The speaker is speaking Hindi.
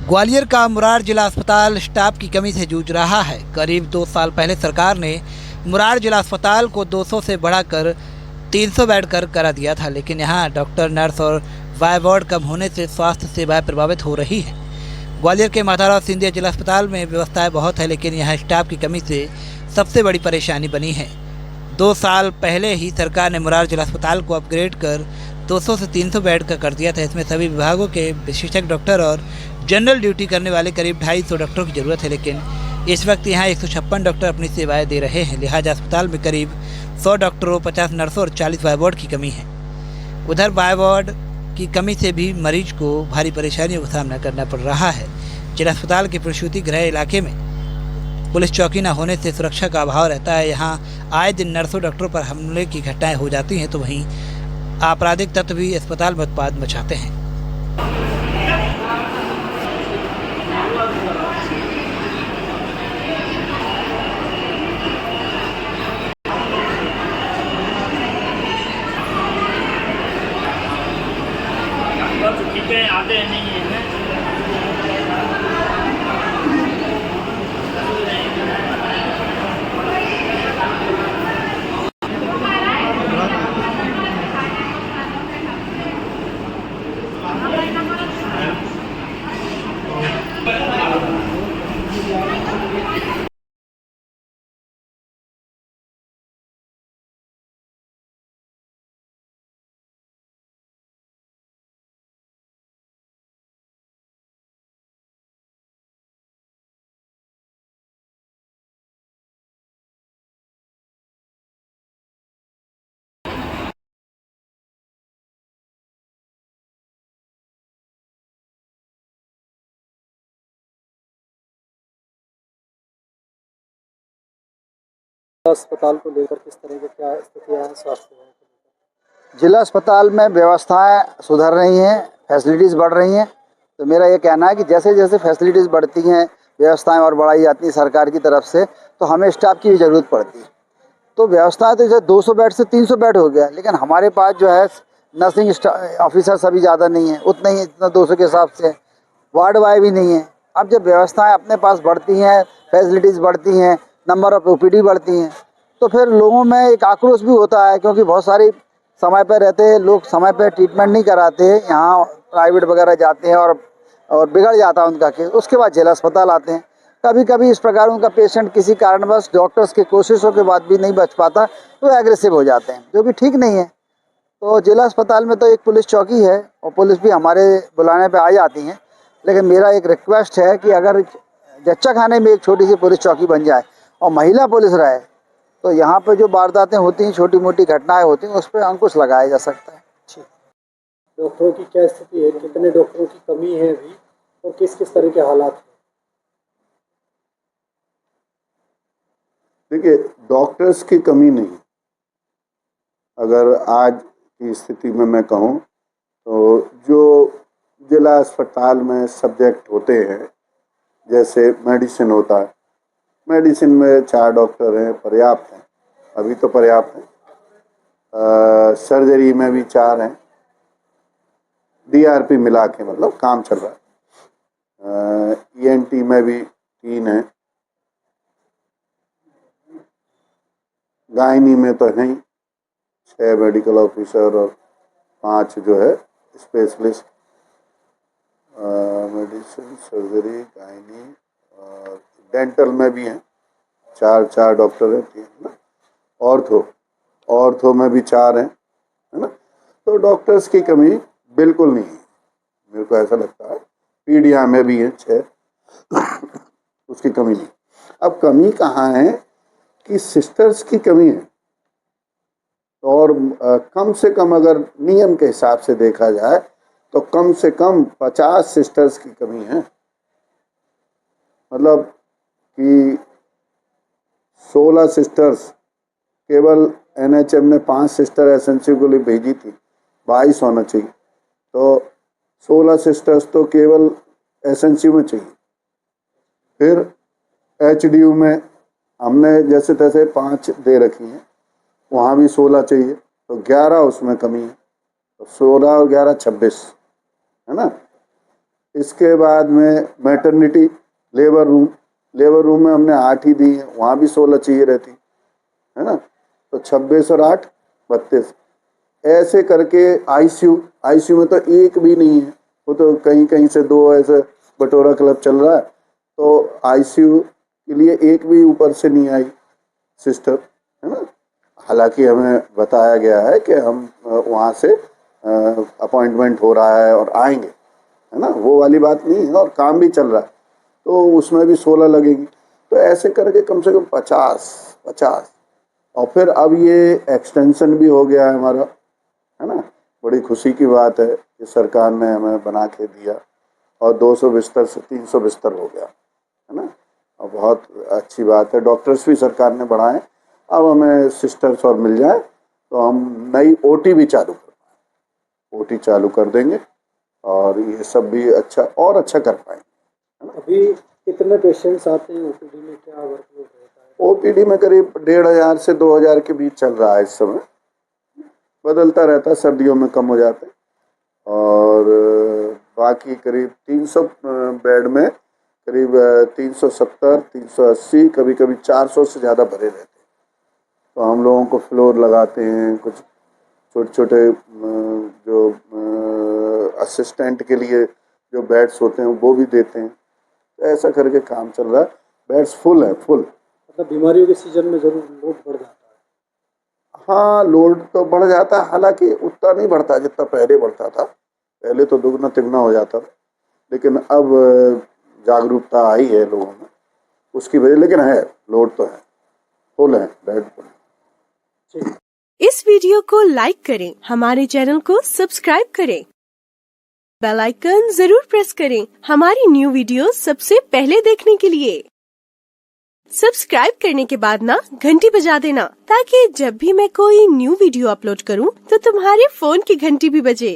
ग्वालियर का मुरार जिला अस्पताल स्टाफ की कमी से जूझ रहा है। करीब 2 साल पहले सरकार ने मुरार जिला अस्पताल को 200 से बढ़ाकर 300 बेड करा दिया था, लेकिन यहाँ डॉक्टर, नर्स और वाई वार्ड कम होने से स्वास्थ्य सेवाएं प्रभावित हो रही हैं। ग्वालियर के माधवराव सिंधिया जिला अस्पताल में व्यवस्थाएं बहुत है, लेकिन यहाँ स्टाफ की कमी से सबसे बड़ी परेशानी बनी है। 2 साल पहले ही सरकार ने मुरार जिला अस्पताल को अपग्रेड कर 200 से 300 बेड का कर दिया था। इसमें सभी विभागों के विशेषज्ञ डॉक्टर और जनरल ड्यूटी करने वाले करीब 250 डॉक्टरों की ज़रूरत है, लेकिन इस वक्त यहाँ 156 डॉक्टर अपनी सेवाएं दे रहे हैं। लिहाजा अस्पताल में करीब 100 डॉक्टरों, 50 नर्सों और 40 वाई वार्ड की कमी है। उधर वाई वार्ड की कमी से भी मरीज को भारी परेशानियों का सामना करना पड़ रहा है। जिला अस्पताल के प्रसूति गृह इलाके में पुलिस चौकी न होने से सुरक्षा का अभाव रहता है। यहाँ आए दिन नर्सों, डॉक्टरों पर हमले की घटनाएं हो जाती हैं, तो वहीं आपराधिक तत्व भी अस्पताल में उत्पाद मचाते हैं। आते नहीं है। अस्पताल को लेकर किस तरह की क्या स्थितियाँ हैं स्वास्थ्य सेवाओं को लेकर? जिला अस्पताल में व्यवस्थाएं सुधर रही हैं, फैसिलिटीज़ बढ़ रही हैं। तो मेरा ये कहना है कि जैसे जैसे फैसिलिटीज़ बढ़ती हैं, व्यवस्थाएं और बढ़ाई जाती हैं सरकार की तरफ से, तो हमें स्टाफ की भी ज़रूरत पड़ती है। तो व्यवस्थाएं तो जैसे 200 बेड से 300 बेड हो गया, लेकिन हमारे पास जो है नर्सिंग ऑफिसर सभी ज़्यादा नहीं है, उतना ही जितना 200 के हिसाब से, वार्ड वाई भी नहीं है। अब जब व्यवस्थाएं अपने पास बढ़ती हैं, फैसिलिटीज़ बढ़ती हैं, नंबर ऑफ ओपीडी बढ़ती हैं, तो फिर लोगों में एक आक्रोश भी होता है, क्योंकि बहुत सारी समय पर रहते हैं लोग, समय पर ट्रीटमेंट नहीं कराते, यहाँ प्राइवेट वगैरह जाते हैं और बिगड़ जाता है उनका केस। उसके बाद जिला अस्पताल आते हैं। कभी कभी इस प्रकार उनका पेशेंट किसी कारणवश डॉक्टर्स की कोशिशों के बाद भी नहीं बच पाता, तो एग्रेसिव हो जाते हैं, जो कि ठीक नहीं है। तो जिला अस्पताल में तो एक पुलिस चौकी है और पुलिस भी हमारे बुलाने पर आ जाती हैं, लेकिन मेरा एक रिक्वेस्ट है कि अगर जच्चा खाने में एक छोटी सी पुलिस चौकी बन जाए और महिला पुलिस रहे, तो यहाँ पे जो वारदातें होती हैं, छोटी मोटी घटनाएं होती हैं, उस पर अंकुश लगाया जा सकता है। डॉक्टरों की क्या स्थिति है, कितने डॉक्टरों की कमी है अभी, और किस किस तरह के हालात हैं? देखिए, डॉक्टर्स की कमी नहीं। अगर आज की स्थिति में मैं कहूँ तो जो जिला अस्पताल में सब्जेक्ट होते हैं, जैसे मेडिसिन होता है, मेडिसिन में 4 डॉक्टर हैं, पर्याप्त हैं, अभी तो पर्याप्त हैं। सर्जरी में भी 4 हैं, डीआरपी मिला के मतलब काम चल रहा है। ईएनटी में भी 3 हैं, गायनी में तो नहीं, 6 मेडिकल ऑफिसर और 5 जो है स्पेशलिस्ट, मेडिसिन, सर्जरी, गायनी और डेंटल में भी हैं 4 डॉक्टर हैं, 3 ऑर्थो में भी 4 हैं, है ना। तो डॉक्टर्स की कमी बिल्कुल नहीं है, मेरे को ऐसा लगता है। पीडिया में भी है 6, उसकी कमी नहीं। अब कमी कहाँ है कि सिस्टर्स की कमी है, और कम से कम अगर नियम के हिसाब से देखा जाए तो कम से कम 50 सिस्टर्स की कमी है। मतलब कि 16 सिस्टर्स, केवल एनएचएम ने 5 सिस्टर एसएनसी को लिए भेजी थी, 22 होना चाहिए, तो 16 सिस्टर्स तो केवल एसएनसी में चाहिए। फिर एचडीयू में हमने जैसे तैसे 5 दे रखी हैं, वहाँ भी 16 चाहिए, तो 11 उसमें कमी है। तो 16 और 11 26, है ना। इसके बाद में मैटरनिटी लेबर रूम में हमने 8 ही दी है, वहाँ भी 16 चाहिए रहती, है ना। तो 26 और 8 32, ऐसे करके आईसीयू में तो एक भी नहीं है, वो तो कहीं कहीं से 2 ऐसे बटोरा क्लब चल रहा है, तो आईसीयू के लिए एक भी ऊपर से नहीं आई सिस्टर, है ना। हालांकि हमें बताया गया है कि हम वहाँ से अपॉइंटमेंट हो रहा है और आएंगे, है ना, वो वाली बात नहीं है, और काम भी चल रहा है, तो उसमें भी 16 लगेगी। तो ऐसे करके कम से कम 50, और फिर अब ये एक्सटेंशन भी हो गया है हमारा, है ना। बड़ी खुशी की बात है कि सरकार ने हमें बना के दिया, और 200 बिस्तर से 300 बिस्तर हो गया, है ना, और बहुत अच्छी बात है। डॉक्टर्स भी सरकार ने बढ़ाए, अब हमें सिस्टर्स और मिल जाए तो हम नई ओटी भी चालू कर पाएँ, ओटी चालू कर देंगे, और ये सब भी अच्छा कर पाएंगे। अभी कितने पेशेंट्स आते हैं ओपीडी में, क्या वर्कलोड रहता है? ओपीडी में करीब 1500 से 2000 के बीच चल रहा है इस समय, बदलता रहता है, सर्दियों में कम हो जाते हैं, और बाकी करीब 300 बेड में करीब 370, 380, कभी कभी 400 से ज़्यादा भरे रहते हैं। तो हम लोगों को फ्लोर लगाते हैं, कुछ छोटे छोटे जो असिस्टेंट के लिए जो बेड्स होते हैं वो भी देते हैं। तो ऐसा करके काम चल रहा है, बेड्स फुल है, फुल। मतलब बीमारियों के सीजन में जरूर लोड बढ़ जाता है। हाँ, लोड तो बढ़ जाता है, हालांकि उतना नहीं बढ़ता जितना पहले बढ़ता था, पहले तो दुगना तिगुना हो जाता था, लेकिन अब जागरूकता आई है लोगों में उसकी वजह, लेकिन है लोड तो है, फुल है, बेड फुल है। इस वीडियो को लाइक करें, हमारे चैनल को सब्सक्राइब करें, बेल आइकन जरूर प्रेस करें हमारी न्यू वीडियो सबसे पहले देखने के लिए। सब्सक्राइब करने के बाद ना घंटी बजा देना, ताकि जब भी मैं कोई न्यू वीडियो अपलोड करूं तो तुम्हारे फोन की घंटी भी बजे।